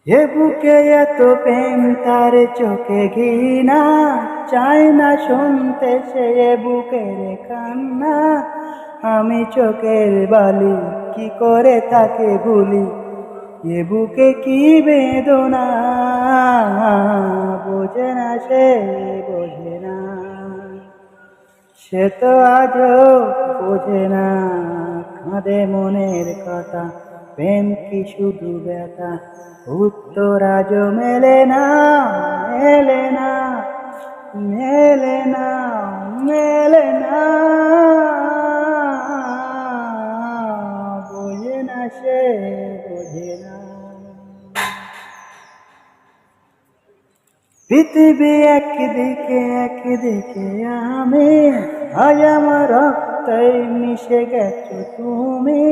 এ বুকে এত প্রেম তার চোখে ঘৃণা, চায় না শুনতে সে এ বুকের কান্না। আমি চোখের বালি কি করে তাকে ভুলি, এ বুকে কি বেদনা বোঝে না সে, বোঝে না সে তো আজও বোঝে না। কাঁদে মনের কথা, প্রেম কি শুধু ব্যথা, উত্তর আজও মেলে না, মেলে না, মেলে না, মেলে না। বোঝে না সে, বোঝে না। পৃথিবী একদিকে একদিকে আমি, আজ আমার রক্তে মিশে গেছো তুমি।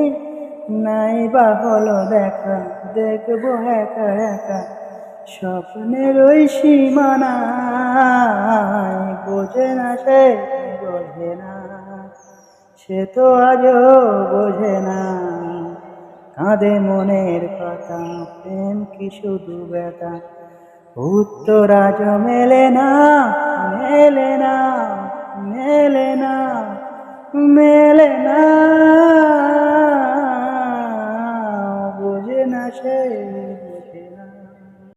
নাই বা হলো দেখা, দেখবো একা একা স্বপ্নের ওই সীমানায়। বোঝে না সে, বোঝে না, সে তো আজও বোঝে না। কাঁদে মনের কথা, প্রেম কি শুধু ব্যথা, উত্তর আজ মেলে না, মেলে না, মেলে না, মেলে না।